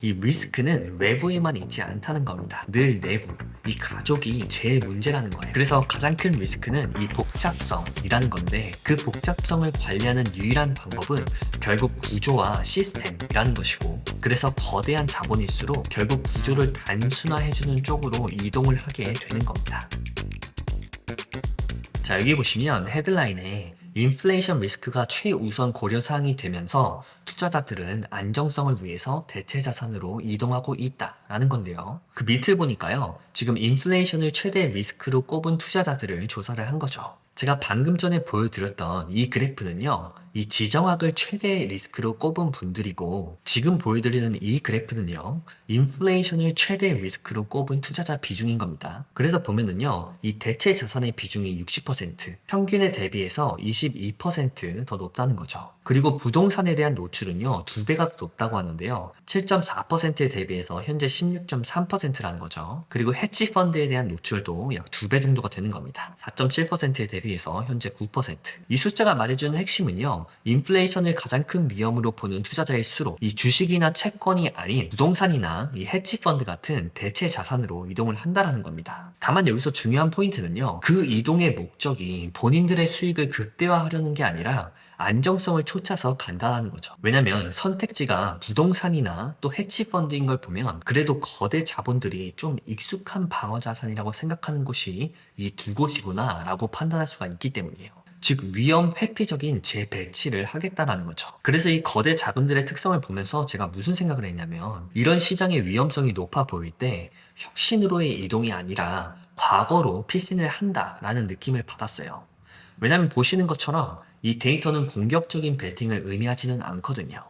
이 리스크는 외부에만 있지 않다는 겁니다. 늘 내부, 이 가족이 제일 문제라는 거예요. 그래서 가장 큰 리스크는 이 복잡성이라는 건데 그 복잡성을 관리하는 유일한 방법은 결국 구조와 시스템이라는 것이고 그래서 거대한 자본일수록 결국 구조를 단순화해주는 쪽으로 이동을 하게 되는 겁니다. 자, 여기 보시면 헤드라인에 인플레이션 리스크가 최우선 고려사항이 되면서 투자자들은 안정성을 위해서 대체 자산으로 이동하고 있다라는 건데요. 그 밑을 보니까요. 지금 인플레이션을 최대 리스크로 꼽은 투자자들을 조사를 한 거죠. 제가 방금 전에 보여드렸던 이 그래프는요. 이 지정학을 최대 리스크로 꼽은 분들이고 지금 보여드리는 이 그래프는요. 인플레이션을 최대 리스크로 꼽은 투자자 비중인 겁니다. 그래서 보면은요. 이 대체 자산의 비중이 60%, 평균에 대비해서 22%더 높다는 거죠. 그리고 부동산에 대한 노출은요. 2배가 더 높다고 하는데요. 7.4%에 대비해서 현재 16.3%라는 거죠. 그리고 헤지 펀드에 대한 노출도 약 2배 정도가 되는 겁니다. 4.7%에 대비해서 현재 9%. 이 숫자가 말해주는 핵심은요. 인플레이션을 가장 큰 위험으로 보는 투자자일수록 이 주식이나 채권이 아닌 부동산이나 이 헤지 펀드 같은 대체 자산으로 이동을 한다는 겁니다. 다만 여기서 중요한 포인트는요. 그 이동의 목적이 본인들의 수익을 극대화하려는 게 아니라 안정성을 쫓아서 간다는 거죠. 왜냐면 선택지가 부동산이나 또 헤지펀드인 걸 보면 그래도 거대 자본들이 좀 익숙한 방어 자산이라고 생각하는 곳이 이 두 곳이구나 라고 판단할 수가 있기 때문이에요. 즉 위험 회피적인 재배치를 하겠다라는 거죠. 그래서 이 거대 자본들의 특성을 보면서 제가 무슨 생각을 했냐면 이런 시장의 위험성이 높아 보일 때 혁신으로의 이동이 아니라 과거로 피신을 한다라는 느낌을 받았어요. 왜냐면 보시는 것처럼 이 데이터는 공격적인 베팅을 의미하지는 않거든요.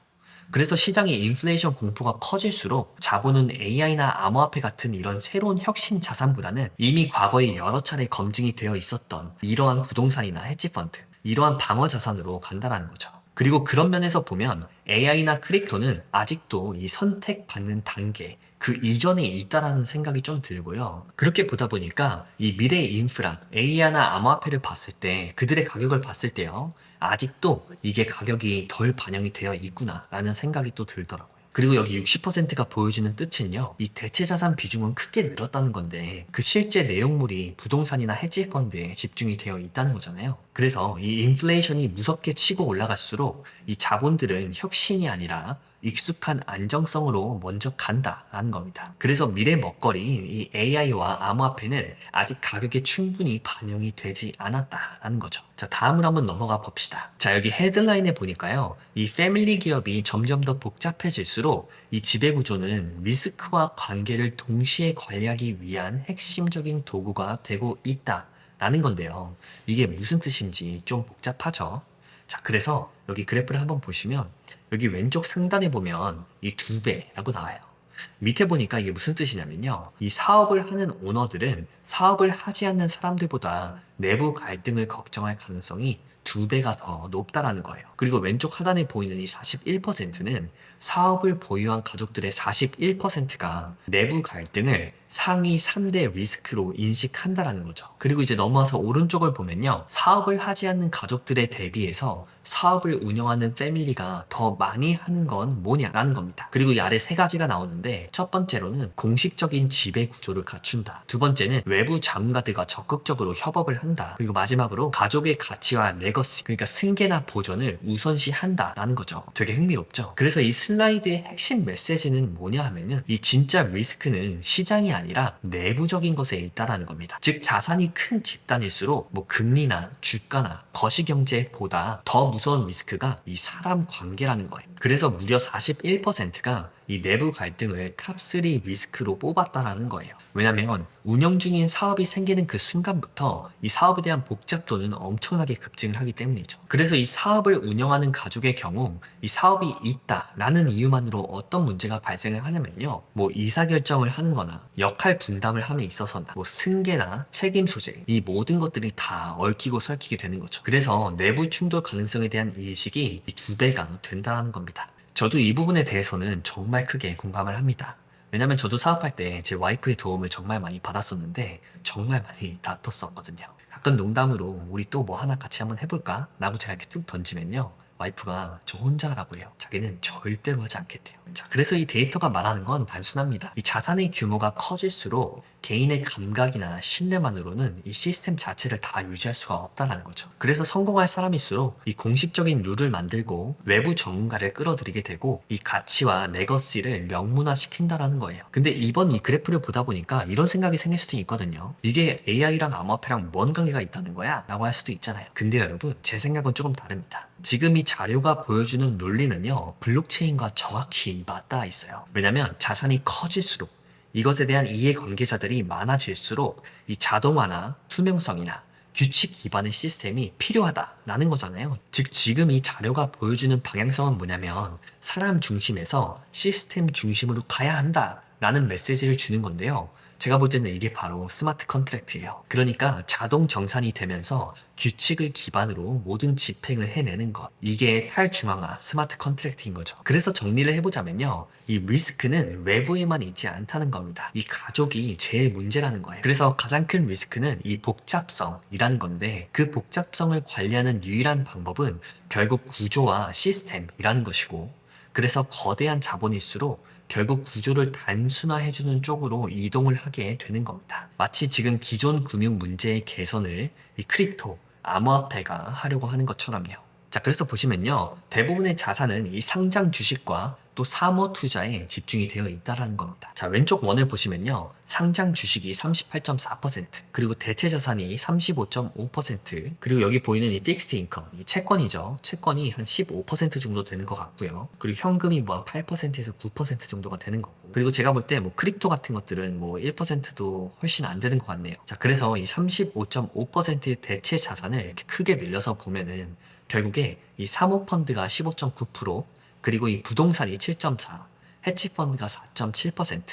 그래서 시장의 인플레이션 공포가 커질수록 자본은 AI나 암호화폐 같은 이런 새로운 혁신 자산보다는 이미 과거에 여러 차례 검증이 되어 있었던 이러한 부동산이나 헤지펀드, 이러한 방어 자산으로 간다는 거죠. 그리고 그런 면에서 보면 AI나 크립토는 아직도 이 선택받는 단계, 그 이전에 있다라는 생각이 좀 들고요. 그렇게 보다 보니까 이 미래의 인프라, AI나 암호화폐를 봤을 때 그들의 가격을 봤을 때요. 아직도 이게 가격이 덜 반영이 되어 있구나라는 생각이 또 들더라고요. 그리고 여기 60%가 보여주는 뜻은요. 이 대체 자산 비중은 크게 늘었다는 건데 그 실제 내용물이 부동산이나 헤지 펀드에 집중이 되어 있다는 거잖아요. 그래서 이 인플레이션이 무섭게 치고 올라갈수록 이 자본들은 혁신이 아니라 익숙한 안정성으로 먼저 간다라는 겁니다. 그래서 미래 먹거리인 이 AI와 암호화폐는 아직 가격에 충분히 반영이 되지 않았다라는 거죠. 자, 다음으로 한번 넘어가 봅시다. 자, 여기 헤드라인에 보니까요. 이 패밀리 기업이 점점 더 복잡해질수록 이 지배구조는 리스크와 관계를 동시에 관리하기 위한 핵심적인 도구가 되고 있다라는 건데요. 이게 무슨 뜻인지 좀 복잡하죠? 자, 그래서 여기 그래프를 한번 보시면 여기 왼쪽 상단에 보면 이 2배라고 나와요. 밑에 보니까 이게 무슨 뜻이냐면요. 이 사업을 하는 오너들은 사업을 하지 않는 사람들보다 내부 갈등을 걱정할 가능성이 2배가 더 높다라는 거예요. 그리고 왼쪽 하단에 보이는 이 41%는 사업을 보유한 가족들의 41%가 내부 갈등을 상위 3대 리스크로 인식한다라는 거죠. 그리고 이제 넘어와서 오른쪽을 보면요. 사업을 하지 않는 가족들에 대비해서 사업을 운영하는 패밀리가 더 많이 하는 건 뭐냐라는 겁니다. 그리고 이 아래 세 가지가 나오는데 첫 번째로는 공식적인 지배 구조를 갖춘다. 두 번째는 외부 자문가들과 적극적으로 협업을 한다. 그리고 마지막으로 가족의 가치와 레거시, 그러니까 승계나 보존을 우선시한다라는 거죠. 되게 흥미롭죠? 그래서 이 슬라이드의 핵심 메시지는 뭐냐 하면은 이 진짜 리스크는 시장이 아니라 내부적인 것에 있다라는 겁니다. 즉 자산이 큰 집단일수록 뭐 금리나 주가나 거시경제보다 더 무서운 리스크가 이 사람 관계라는 거예요. 그래서 무려 41%가 이 내부 갈등을 탑3 리스크로 뽑았다라는 거예요. 왜냐면 운영 중인 사업이 생기는 그 순간부터 이 사업에 대한 복잡도는 엄청나게 급증을 하기 때문이죠. 그래서 이 사업을 운영하는 가족의 경우 이 사업이 있다라는 이유만으로 어떤 문제가 발생을 하냐면요. 뭐 의사결정을 하는 거나 역할 분담을 함에 있어서나 뭐 승계나 책임 소재 이 모든 것들이 다 얽히고 설키게 되는 거죠. 그래서 내부 충돌 가능성에 대한 인식이 이 2배가 된다는 겁니다. 저도 이 부분에 대해서는 정말 크게 공감을 합니다. 왜냐면 저도 사업할 때 제 와이프의 도움을 정말 많이 받았었는데 정말 많이 다퉜었거든요. 가끔 농담으로 우리 또 뭐 하나 같이 한번 해볼까? 라고 제가 이렇게 툭 던지면요. 와이프가 저 혼자 하라고 해요. 자기는 절대로 하지 않겠대요. 자, 그래서 이 데이터가 말하는 건 단순합니다. 이 자산의 규모가 커질수록 개인의 감각이나 신뢰만으로는 이 시스템 자체를 다 유지할 수가 없다는 거죠. 그래서 성공할 사람일수록 이 공식적인 룰을 만들고 외부 전문가를 끌어들이게 되고 이 가치와 레거시를 명문화시킨다라는 거예요. 근데 이번 이 그래프를 보다 보니까 이런 생각이 생길 수도 있거든요. 이게 AI랑 암호화폐랑 뭔 관계가 있다는 거야? 라고 할 수도 있잖아요. 근데 여러분, 제 생각은 조금 다릅니다. 지금 이 자료가 보여주는 논리는요, 블록체인과 정확히 맞닿아 있어요. 왜냐면 자산이 커질수록 이것에 대한 이해관계자들이 많아질수록 이 자동화나 투명성이나 규칙 기반의 시스템이 필요하다라는 거잖아요. 즉 지금 이 자료가 보여주는 방향성은 뭐냐면 사람 중심에서 시스템 중심으로 가야 한다라는 메시지를 주는 건데요. 제가 볼 때는 이게 바로 스마트 컨트랙트예요. 그러니까 자동 정산이 되면서 규칙을 기반으로 모든 집행을 해내는 것. 이게 탈중앙화 스마트 컨트랙트인 거죠. 그래서 정리를 해보자면요. 이 리스크는 외부에만 있지 않다는 겁니다. 이 가족이 제일 문제라는 거예요. 그래서 가장 큰 리스크는 이 복잡성이라는 건데 그 복잡성을 관리하는 유일한 방법은 결국 구조와 시스템이라는 것이고 그래서 거대한 자본일수록 결국 구조를 단순화해주는 쪽으로 이동을 하게 되는 겁니다. 마치 지금 기존 금융 문제의 개선을 이 크립토, 암호화폐가 하려고 하는 것처럼요. 자, 그래서 보시면요. 대부분의 자산은 이 상장 주식과 또 사모 투자에 집중이 되어 있다는 겁니다. 자, 왼쪽 원을 보시면요. 상장 주식이 38.4%, 그리고 대체 자산이 35.5%, 그리고 여기 보이는 이 픽스드 인컴, 이 채권이죠. 채권이 한 15% 정도 되는 것 같고요. 그리고 현금이 뭐 한 8%에서 9% 정도가 되는 거고. 그리고 제가 볼 때 뭐 크립토 같은 것들은 뭐 1%도 훨씬 안 되는 것 같네요. 자, 그래서 이 35.5%의 대체 자산을 이렇게 크게 늘려서 보면은 결국에 이 사모펀드가 15.9%, 그리고 이 부동산이 7.4, 해치펀드가 4.7%,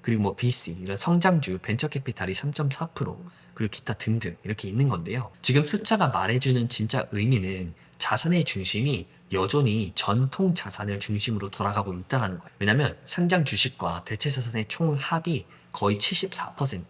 그리고 뭐 VC, 이런 성장주, 벤처캐피탈이 3.4%, 그리고 기타 등등 이렇게 있는 건데요. 지금 숫자가 말해주는 진짜 의미는 자산의 중심이 여전히 전통 자산을 중심으로 돌아가고 있다는 거예요. 왜냐면 상장 주식과 대체 자산의 총 합이 거의 74%,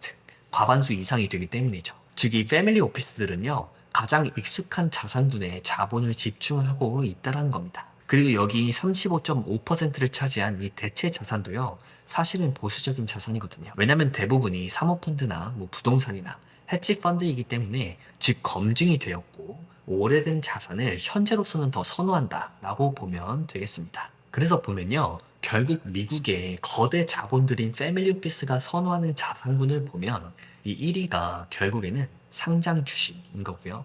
과반수 이상이 되기 때문이죠. 즉 이 패밀리 오피스들은요. 가장 익숙한 자산군에 자본을 집중하고 있다는 겁니다. 그리고 여기 35.5%를 차지한 이 대체 자산도요, 사실은 보수적인 자산이거든요. 왜냐면 대부분이 사모펀드나 뭐 부동산이나 해치펀드이기 때문에 즉 검증이 되었고 오래된 자산을 현재로서는 더 선호한다라고 보면 되겠습니다. 그래서 보면요, 결국 미국의 거대 자본들인 패밀리 오피스가 선호하는 자산군을 보면 이 1위가 결국에는 상장 주식인 거고요.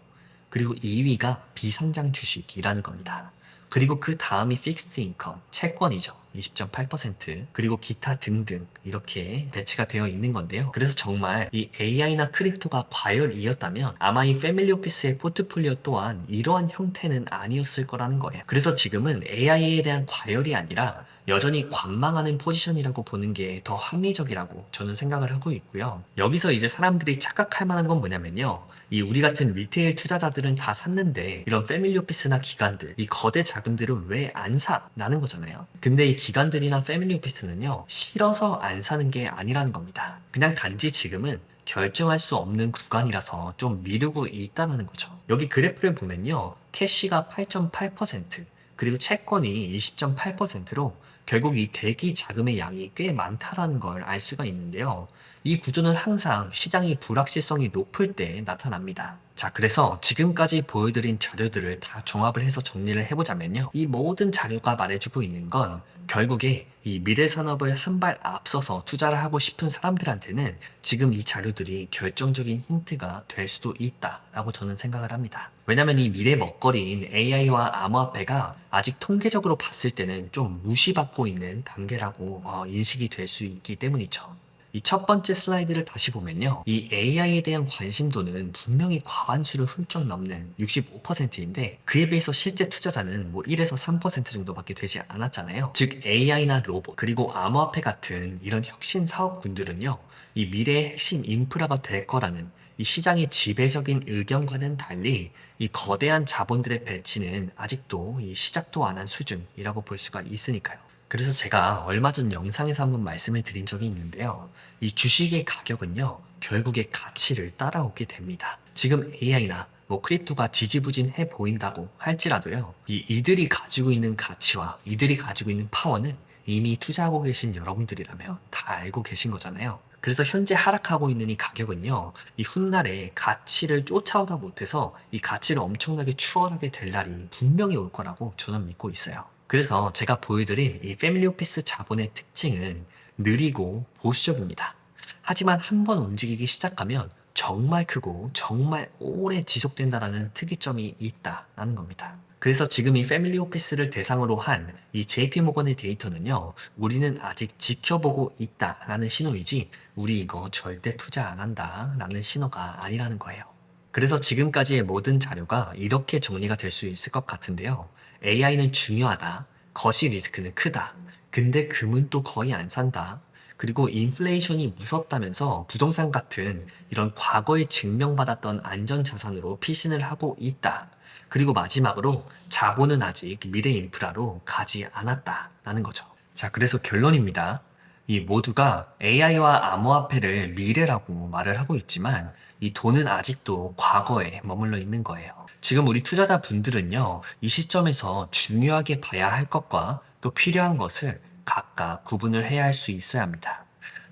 그리고 2위가 비상장 주식이라는 겁니다. 그리고 그 다음이 픽스드 인컴, 채권이죠. 20.8%, 그리고 기타 등등 이렇게 배치가 되어 있는 건데요. 그래서 정말 이 AI나 크립토가 과열이었다면 아마 이 패밀리 오피스의 포트폴리오 또한 이러한 형태는 아니었을 거라는 거예요. 그래서 지금은 AI에 대한 과열이 아니라 여전히 관망하는 포지션이라고 보는 게 더 합리적이라고 저는 생각을 하고 있고요. 여기서 이제 사람들이 착각할 만한 건 뭐냐면요. 이 우리 같은 리테일 투자자들은 다 샀는데 이런 패밀리 오피스나 기관들, 이 거대 자금들은 왜 안 사? 라는 거잖아요. 근데 이 기관들이나 패밀리 오피스는요, 싫어서 안 사는 게 아니라는 겁니다. 그냥 단지 지금은 결정할 수 없는 구간이라서 좀 미루고 있다는 거죠. 여기 그래프를 보면요, 캐시가 8.8%, 그리고 채권이 20.8%로 결국 이 대기 자금의 양이 꽤 많다라는 걸 알 수가 있는데요. 이 구조는 항상 시장의 불확실성이 높을 때 나타납니다. 자, 그래서 지금까지 보여드린 자료들을 다 종합을 해서 정리를 해보자면요. 이 모든 자료가 말해주고 있는 건 결국에 이 미래 산업을 한 발 앞서서 투자를 하고 싶은 사람들한테는 지금 이 자료들이 결정적인 힌트가 될 수도 있다라고 저는 생각을 합니다. 왜냐면 이 미래 먹거리인 AI와 암호화폐가 아직 통계적으로 봤을 때는 좀 무시받고 있는 단계라고 인식이 될 수 있기 때문이죠. 이 첫 번째 슬라이드를 다시 보면요. 이 AI에 대한 관심도는 분명히 과반수를 훌쩍 넘는 65%인데 그에 비해서 실제 투자자는 뭐 1에서 3% 정도밖에 되지 않았잖아요. 즉 AI나 로봇 그리고 암호화폐 같은 이런 혁신 사업군들은요. 이 미래의 핵심 인프라가 될 거라는 이 시장의 지배적인 의견과는 달리 이 거대한 자본들의 배치는 아직도 이 시작도 안 한 수준이라고 볼 수가 있으니까요. 그래서 제가 얼마 전 영상에서 한번 말씀을 드린 적이 있는데요. 이 주식의 가격은요, 결국에 가치를 따라오게 됩니다. 지금 AI나 뭐 크립토가 지지부진해 보인다고 할지라도요. 이들이 가지고 있는 가치와 이들이 가지고 있는 파워는 이미 투자하고 계신 여러분들이라면 다 알고 계신 거잖아요. 그래서 현재 하락하고 있는 이 가격은요, 이 훗날에 가치를 쫓아오다 못해서 이 가치를 엄청나게 추월하게 될 날이 분명히 올 거라고 저는 믿고 있어요. 그래서 제가 보여드린 이 패밀리 오피스 자본의 특징은 느리고 보수적입니다. 하지만 한번 움직이기 시작하면 정말 크고 정말 오래 지속된다라는 특이점이 있다라는 겁니다. 그래서 지금 이 패밀리 오피스를 대상으로 한 이 JP 모건의 데이터는요, 우리는 아직 지켜보고 있다라는 신호이지, 우리 이거 절대 투자 안 한다라는 신호가 아니라는 거예요. 그래서 지금까지의 모든 자료가 이렇게 정리가 될 수 있을 것 같은데요. AI는 중요하다. 거시 리스크는 크다. 근데 금은 또 거의 안 산다. 그리고 인플레이션이 무섭다면서 부동산 같은 이런 과거에 증명받았던 안전자산으로 피신을 하고 있다. 그리고 마지막으로 자본은 아직 미래 인프라로 가지 않았다라는 거죠. 자, 그래서 결론입니다. 이 모두가 AI와 암호화폐를 미래라고 말을 하고 있지만 이 돈은 아직도 과거에 머물러 있는 거예요. 지금 우리 투자자 분들은요, 이 시점에서 중요하게 봐야 할 것과 또 필요한 것을 각각 구분을 해야 할 수 있어야 합니다.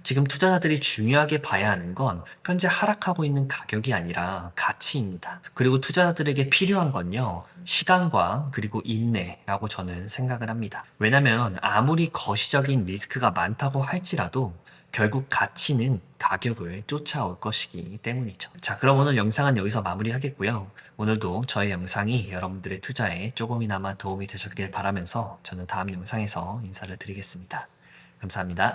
지금 투자자들이 중요하게 봐야 하는 건 현재 하락하고 있는 가격이 아니라 가치입니다. 그리고 투자자들에게 필요한 건요, 시간과 그리고 인내라고 저는 생각을 합니다. 왜냐면 아무리 거시적인 리스크가 많다고 할지라도 결국 가치는 가격을 쫓아올 것이기 때문이죠. 자, 그럼 오늘 영상은 여기서 마무리하겠고요. 오늘도 저의 영상이 여러분들의 투자에 조금이나마 도움이 되셨길 바라면서 저는 다음 영상에서 인사를 드리겠습니다. 감사합니다.